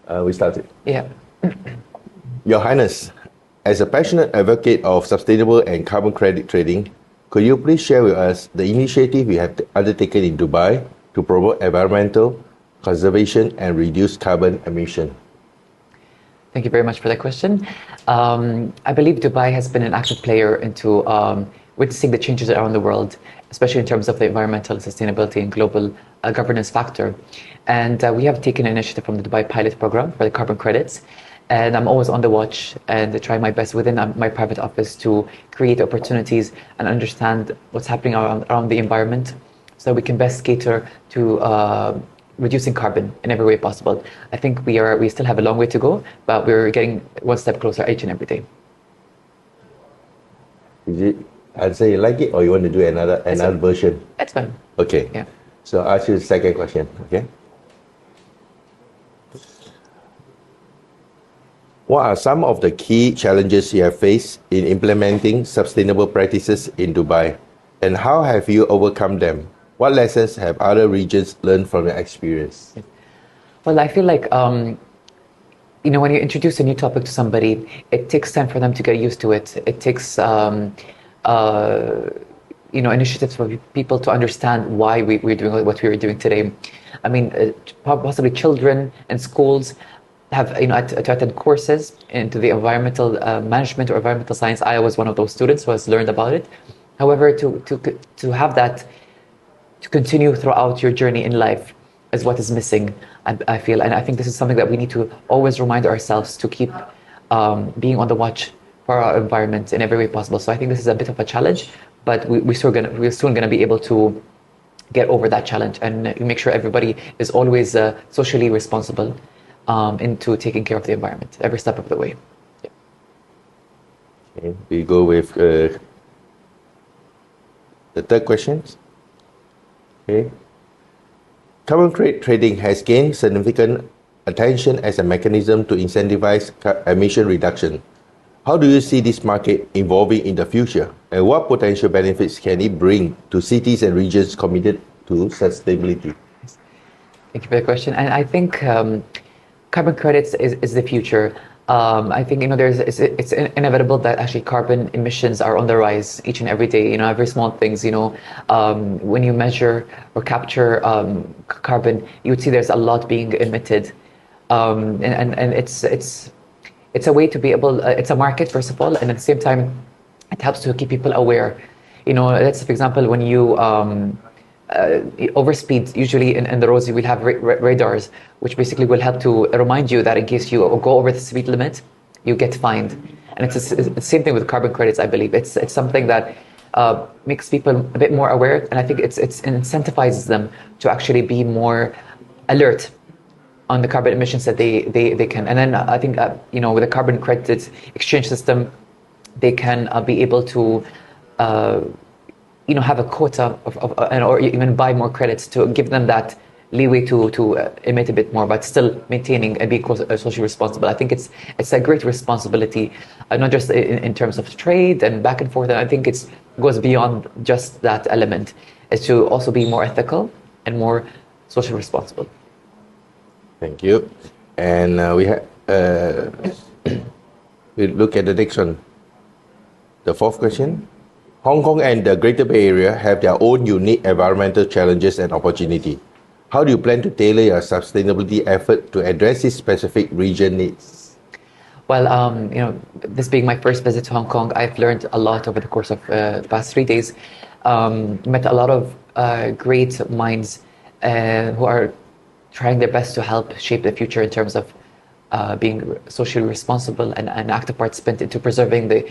We started. Yeah. Your Highness, as a passionate advocate of sustainable and carbon credit trading, could you please share with us the initiative you have undertaken in Dubai to promote environmental conservation and reduce carbon emission? Thank you very much for that question. I believe Dubai has been an active player into witnessing the changes around the world, especially in terms of the environmental sustainability and global governance factor. And we have taken an initiative from the Dubai pilot program for the carbon credits. And I'm always on the watch and try my best within my private office to create opportunities and understand what's happening around the environment so we can best cater to reducing carbon in every way possible. I think we still have a long way to go, but we're getting one step closer each and every day. Is it answer you like it, or you want to do another version? That's fine. Okay. Yeah. So I'll ask you the second question. Okay. What are some of the key challenges you have faced in implementing sustainable practices in Dubai, and how have you overcome them? What lessons have other regions learned from your experience? Well, I feel like, when you introduce a new topic to somebody, it takes time for them to get used to it. It takes, initiatives for people to understand why we're doing what we're doing today. I mean, possibly children and schools have, to attend courses into the environmental management or environmental science. I was one of those students who has learned about it. However, to have that to continue throughout your journey in life is what is missing, I feel. And I think this is something that we need to always remind ourselves to keep being on the watch for our environment in every way possible. So I think this is a bit of a challenge, but we're soon gonna be able to get over that challenge and make sure everybody is always socially responsible into taking care of the environment every step of the way. Yeah. Okay, we go with the third question. Okay. Carbon credit trading has gained significant attention as a mechanism to incentivize emission reduction. How do you see this market evolving in the future, and what potential benefits can it bring to cities and regions committed to sustainability? Thank you for the question. And I think carbon credits is the future. I think it's inevitable that actually carbon emissions are on the rise each and every day. Every small things. When you measure or capture carbon, you would see there's a lot being emitted, and it's a way to be able. It's a market first of all, and at the same time, it helps to keep people aware. Let's for example when you overspeed, usually in the roads you will have radars, which basically will help to remind you that in case you go over the speed limit, you get fined. And it's the same thing with carbon credits, I believe. It's something that makes people a bit more aware, and I think it incentivizes them to actually be more alert on the carbon emissions that they can. And then I think with the carbon credit exchange system, they can be able to have a quota or even buy more credits to give them that leeway to emit a bit more, but still maintaining and being socially responsible. I think it's a great responsibility, not just in terms of trade and back and forth. And I think it goes beyond just that element. It's to also be more ethical and more socially responsible. Thank you. And we look at the next one. The fourth question. Hong Kong and the Greater Bay Area have their own unique environmental challenges and opportunity. How do you plan to tailor your sustainability effort to address these specific region needs? Well, this being my first visit to Hong Kong, I've learned a lot over the course of the past 3 days. Met a lot of great minds who are trying their best to help shape the future in terms of being socially responsible and an active participant into preserving the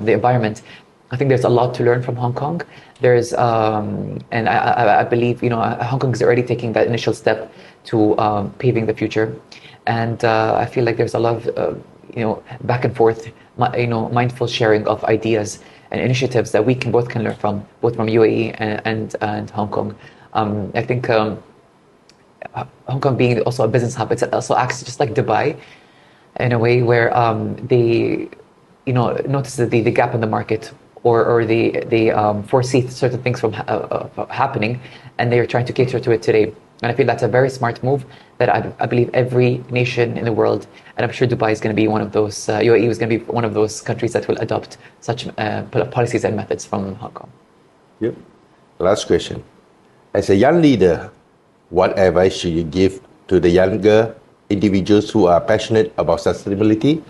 environment. I think there's a lot to learn from Hong Kong. There's, and I believe, Hong Kong is already taking that initial step to paving the future. And I feel like there's a lot of, back and forth, mindful sharing of ideas and initiatives that we both can learn from, both from UAE and Hong Kong. I think Hong Kong being also a business hub, it also acts just like Dubai in a way where they, notice the gap in the market, or they foresee certain things from happening, and they are trying to cater to it today. And I feel that's a very smart move that I believe every nation in the world, and I'm sure Dubai is going to be one of those, UAE is going to be one of those countries that will adopt such policies and methods from Hong Kong. Yep. Last question. As a young leader, what advice should you give to the younger individuals who are passionate about sustainability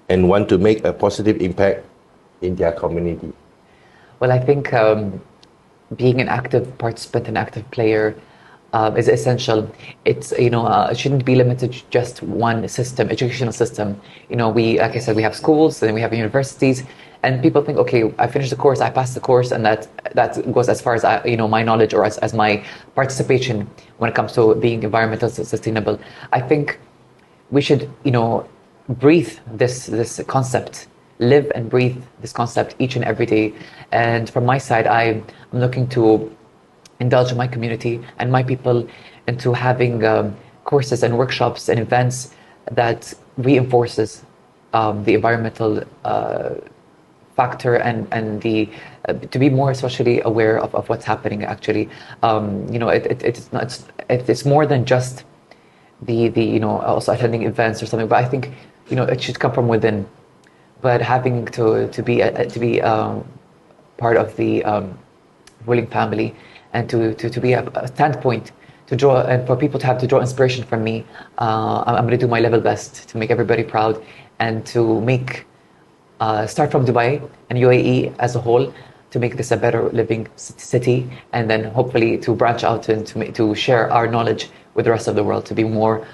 and want to make a positive impact in their community? Well, I think being an active participant, an active player, is essential. It's it shouldn't be limited to just one system, educational system. We, like I said, we have schools, and then we have universities, and people think, okay, I finished the course, I passed the course, and that goes as far as my knowledge or as my participation when it comes to being environmental sustainable. I think we should breathe this concept, live and breathe this concept each and every day. And from my side, I'm looking to indulge my community and my people into having courses and workshops and events that reinforces the environmental factor and the to be more socially aware of what's happening. Actually, it's more than just the also attending events or something. But I think it should come from within. But having to be part of the ruling family, and to be a standpoint to draw, and for people to draw inspiration from me, I'm going to do my level best to make everybody proud and to make start from Dubai and UAE as a whole to make this a better living city, and then hopefully to branch out and to share our knowledge with the rest of the world, to be more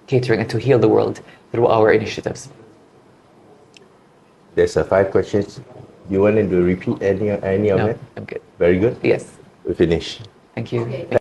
catering and to heal the world through our initiatives. There's 5 questions. You wanted to repeat any of No, it? I'm good. Very good. Yes. We finish. Thank you. Okay.